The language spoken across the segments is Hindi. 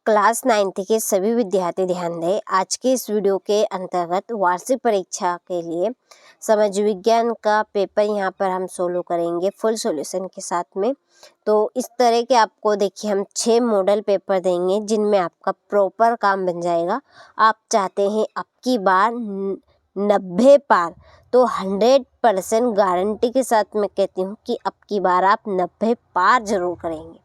क्लास 9th के सभी विद्यार्थी ध्यान दें। आज के इस वीडियो के अंतर्गत वार्षिक परीक्षा के लिए समाज विज्ञान का पेपर यहाँ पर हम सोल्व करेंगे फुल सॉल्यूशन के साथ में। तो इस तरह के आपको देखिए हम 6 मॉडल पेपर देंगे जिनमें आपका प्रॉपर काम बन जाएगा। आप चाहते हैं अब की बार 90 पार, तो 100% गारंटी के साथ मैं कहती हूँ कि अब की बार आप 90 पार जरूर करेंगे।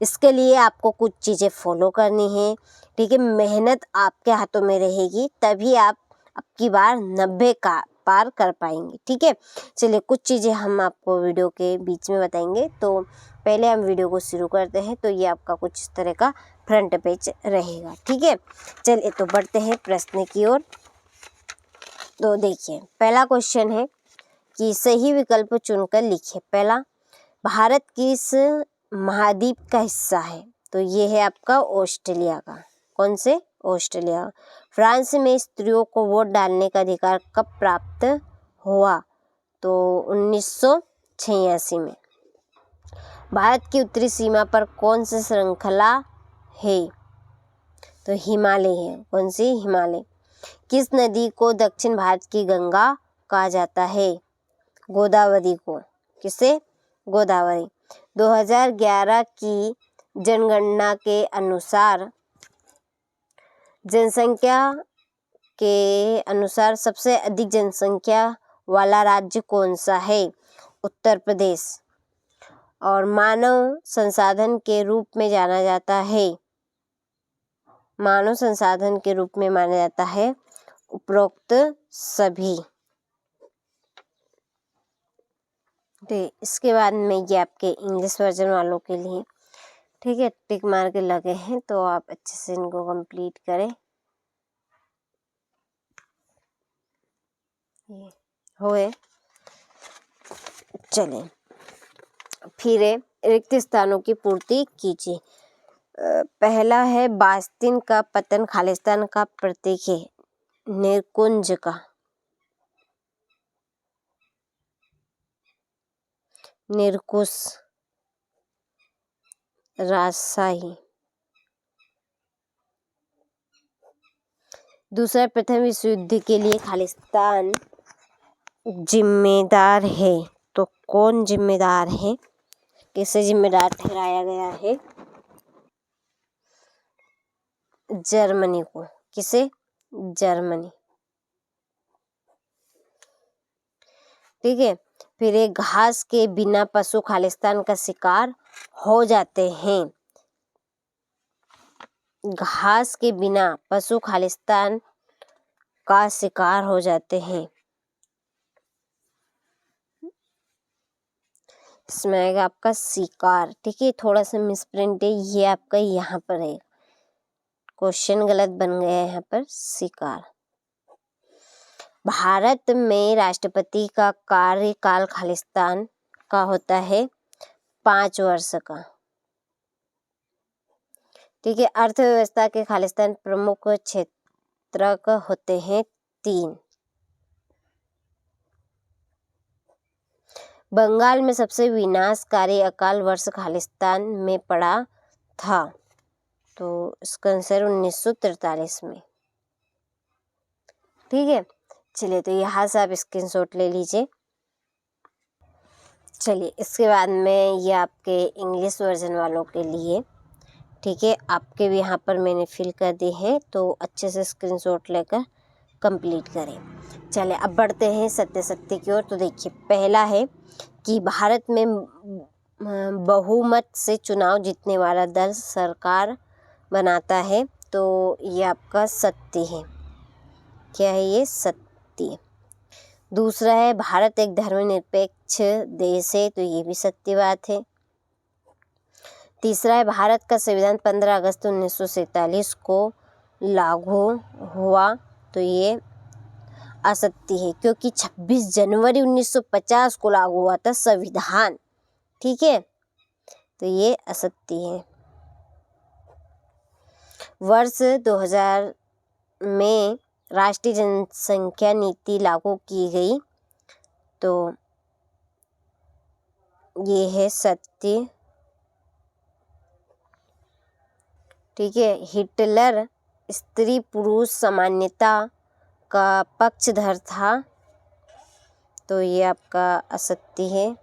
इसके लिए आपको कुछ चीज़ें फॉलो करनी है, ठीक है। मेहनत आपके हाथों में रहेगी तभी आप अब की बार 90 का पार कर पाएंगे, ठीक है। चलिए कुछ चीज़ें हम आपको वीडियो के बीच में बताएंगे। तो पहले हम वीडियो को शुरू करते हैं। तो ये आपका कुछ इस तरह का फ्रंट पेज रहेगा, ठीक है। चलिए तो बढ़ते हैं प्रश्न की ओर। तो देखिए पहला क्वेश्चन है कि सही विकल्प चुनकर लिखिए। पहला, भारत किस महाद्वीप का हिस्सा है? तो ये है आपका ऑस्ट्रेलिया का। कौन से? ऑस्ट्रेलिया। फ्रांस में स्त्रियों को वोट डालने का अधिकार कब प्राप्त हुआ? तो 1986 में। भारत की उत्तरी सीमा पर कौन सी श्रृंखला है? तो हिमालय है। कौन सी? हिमालय। किस नदी को दक्षिण भारत की गंगा कहा जाता है? गोदावरी को। किसे? गोदावरी। 2011 की जनगणना के अनुसार सबसे अधिक जनसंख्या वाला राज्य कौन सा है? उत्तर प्रदेश। और मानव संसाधन के रूप में जाना जाता है, मानव संसाधन के रूप में माना जाता है उपरोक्त सभी। तो इसके बाद में ये आपके इंग्लिश वर्जन वालों के लिए, ठीक है, टिक मार के लगे हैं तो आप अच्छे से इनको कंप्लीट करें। ये होए। चलें फिर रिक्त स्थानों की पूर्ति कीजिए। पहला है बास्तीन का पतन खालिस्तान का प्रतीक है। निरकुंज का। निरकुश, राजशाही। दूसरा, प्रथम विश्व युद्ध के लिए खालिस्तान जिम्मेदार है। तो कौन जिम्मेदार है? किसे जिम्मेदार ठहराया गया है? जर्मनी को। किसे? जर्मनी, ठीक है। फिर एक, घास के बिना पशु खालिस्तान का शिकार हो जाते हैं। घास के बिना पशु खालिस्तान का शिकार हो जाते हैं। इसमें आएगा आपका शिकार, ठीक है। थोड़ा सा मिसप्रिंट है, ये आपका यहाँ पर है, क्वेश्चन गलत बन गया है यहाँ पर। शिकार। भारत में राष्ट्रपति का कार्यकाल खालिस्तान का होता है 5 वर्ष का, ठीक है। अर्थव्यवस्था के खालिस्तान प्रमुख क्षेत्र होते हैं 3। बंगाल में सबसे विनाशकारी अकाल वर्ष खालिस्तान में पड़ा था। तो इसका आंसर 1943 में, ठीक है। चलिए तो यहाँ से आप स्क्रीनशॉट ले लीजिए। चलिए इसके बाद में ये आपके इंग्लिश वर्जन वालों के लिए, ठीक है, आपके भी यहाँ पर मैंने फिल कर दी है, तो अच्छे से स्क्रीनशॉट लेकर कंप्लीट करें। चलिए अब बढ़ते हैं सत्य की ओर। तो देखिए पहला है कि भारत में बहुमत से चुनाव जीतने वाला दल सरकार बनाता है। तो ये आपका सत्य है। क्या है ये? सत्य। दूसरा है भारत एक धर्मनिरपेक्ष देश है। तो ये भी सत्य बात है। तीसरा है भारत का संविधान 15 अगस्त 1947 को लागू हुआ। तो ये असत्य है, क्योंकि 26 जनवरी 1950 को लागू हुआ था संविधान, ठीक है। तो ये असत्य है। वर्ष 2000 में राष्ट्रीय जनसंख्या नीति लागू की गई। तो ये है सत्य, ठीक है। हिटलर स्त्री पुरुष समानता का पक्षधर था, तो ये आपका असत्य है।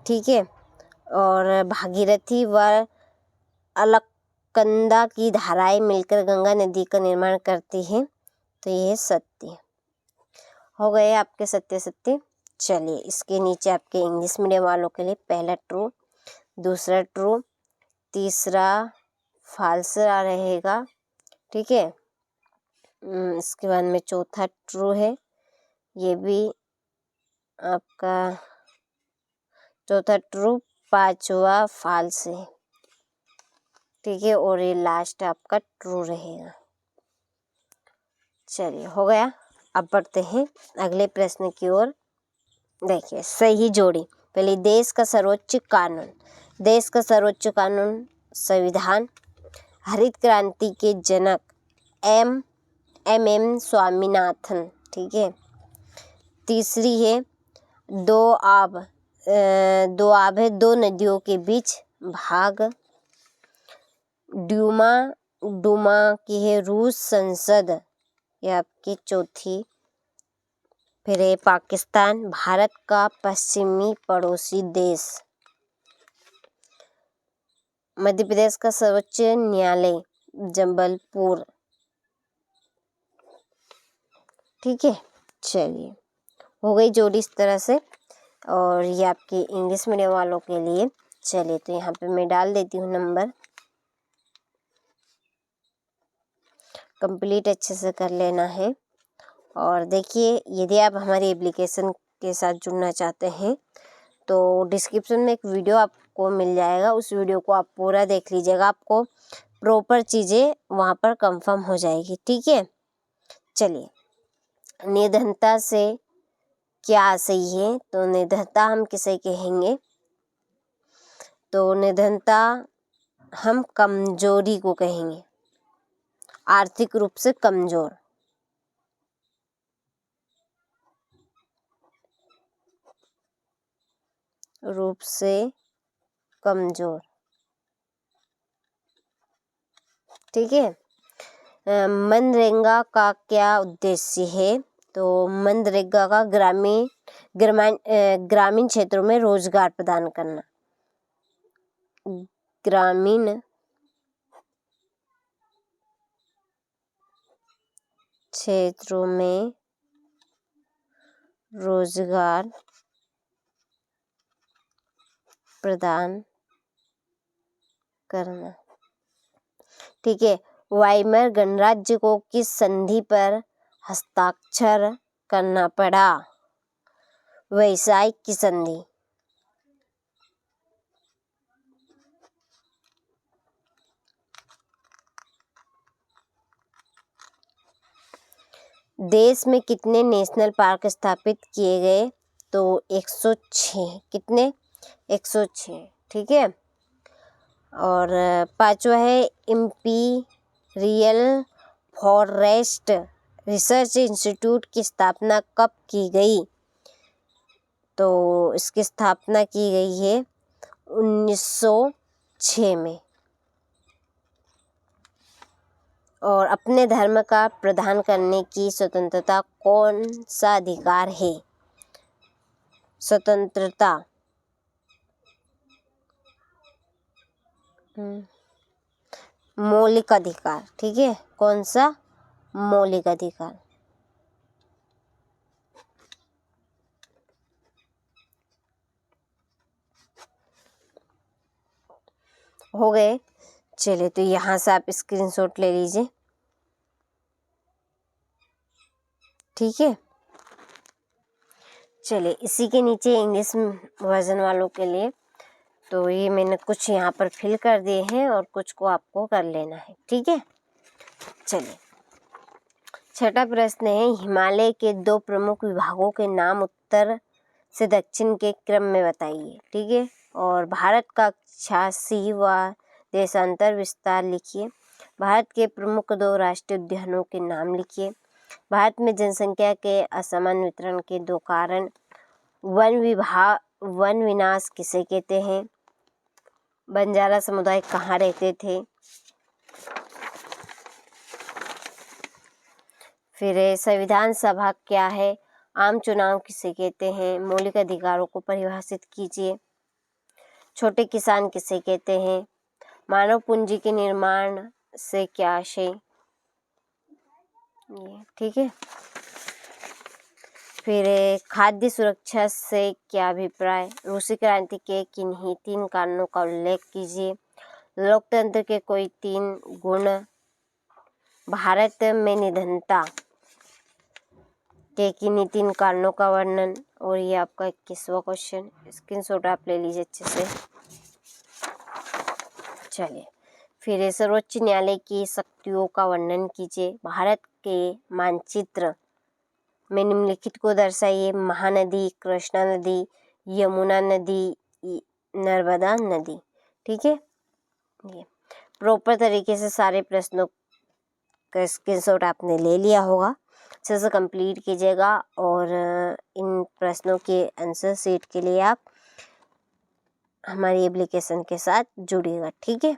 ठीक है। और भागीरथी व अलकनंदा की धाराएं मिलकर गंगा नदी का निर्माण करती हैं, तो ये सत्य हो गए आपके सत्य सत्य। चलिए इसके नीचे आपके इंग्लिश मीडियम वालों के लिए पहला ट्रू, दूसरा ट्रू, तीसरा फॉल्स रहेगा। ठीक है। इसके बाद में चौथा ट्रू है, ये भी आपका चौथा ट्रू, पांचवा फॉल्स है। ठीक है। और ये लास्ट आपका ट्रू रहेगा। चलिए हो गया। अब बढ़ते हैं अगले प्रश्न की ओर। देखिए सही जोड़ी। पहले देश का सर्वोच्च कानून। देश का सर्वोच्च कानून संविधान। हरित क्रांति के जनक एम स्वामीनाथन। ठीक है। तीसरी है दो आब है दो नदियों के बीच भाग। डूमा की है रूस संसद, ये आपकी चौथी। फिर है पाकिस्तान भारत का पश्चिमी पड़ोसी देश। मध्य प्रदेश का सर्वोच्च न्यायालय जबलपुर। ठीक है। चलिए हो गई जोड़ी इस तरह से। और ये आपके इंग्लिश मीडियम वालों के लिए। चलिए तो यहाँ पे मैं डाल देती हूँ नंबर, कंप्लीट अच्छे से कर लेना है। और देखिए यदि आप हमारी एप्लीकेशन के साथ जुड़ना चाहते हैं तो डिस्क्रिप्शन में एक वीडियो आपको मिल जाएगा, उस वीडियो को आप पूरा देख लीजिएगा, आपको प्रॉपर चीज़ें वहाँ पर कंफर्म हो जाएगी। ठीक है। चलिए निर्धनता से क्या सही है, तो निर्धनता हम किसे कहेंगे, तो निर्धनता हम कमजोरी को कहेंगे, आर्थिक रूप से कमजोर। रूप से कमजोर। ठीक है। मनरेगा का क्या उद्देश्य है, तो मनरेगा का ग्रामीण क्षेत्रों में रोजगार प्रदान करना। ग्रामीण क्षेत्रों में रोजगार प्रदान करना। ठीक है। वाइमर गणराज्य को किस संधि पर हस्ताक्षर करना पड़ा, वर्साई की संधि। देश में कितने नेशनल पार्क स्थापित किए गए, तो 106। कितने? 106। ठीक है। और पांचवा है इंपीरियल फॉरेस्ट रिसर्च इंस्टीट्यूट की स्थापना कब की गई, तो इसकी स्थापना की गई है 1906 में। और अपने धर्म का प्रदान करने की स्वतंत्रता कौन सा अधिकार है, स्वतंत्रता मौलिक अधिकार। ठीक है। कौन सा? मौलिक अधिकार। हो गए। चलिए तो यहाँ से आप स्क्रीनशॉट ले लीजिए। ठीक है। चलिए इसी के नीचे इंग्लिश वर्जन वालों के लिए, तो ये मैंने कुछ यहाँ पर फिल कर दिए हैं और कुछ को आपको कर लेना है। ठीक है। चलिए छठा प्रश्न है, हिमालय के 2 प्रमुख विभागों के नाम उत्तर से दक्षिण के क्रम में बताइए। ठीक है। और भारत का 86 व देशांतर विस्तार लिखिए। भारत के प्रमुख 2 राष्ट्रीय उद्यानों के नाम लिखिए। भारत में जनसंख्या के असमान वितरण के 2 कारण। वन विनाश किसे कहते हैं। बंजारा समुदाय कहाँ रहते थे। फिर संविधान सभा क्या है, आम चुनाव किसे कहते हैं, मौलिक अधिकारों को परिभाषित कीजिए, छोटे किसान किसे कहते हैं, मानव पूंजी के निर्माण से क्या आशय, ये ठीक है। फिर खाद्य सुरक्षा से क्या अभिप्राय, रूसी क्रांति के किन्हीं 3 कारणों का उल्लेख कीजिए, लोकतंत्र के कोई 3 गुण, भारत में निधनता के किन्हीं 3 कारणों का वर्णन। और ये आपका 21वां क्वेश्चन, स्क्रीनशॉट आप ले लीजिए अच्छे से। चलिए, फिर सर्वोच्च न्यायालय की शक्तियों का वर्णन कीजिए, भारत के मानचित्र में निम्नलिखित को दर्शाइए, महानदी, कृष्णा नदी, यमुना नदी, नर्मदा नदी। ठीक है, ये प्रॉपर तरीके से सारे प्रश्नों का स्क्रीनशॉट आपने ले लिया होगा, अच्छे से कंप्लीट कीजिएगा। और इन प्रश्नों के आंसर शीट के लिए आप हमारी एप्लीकेशन के साथ जुड़िएगा। ठीक है।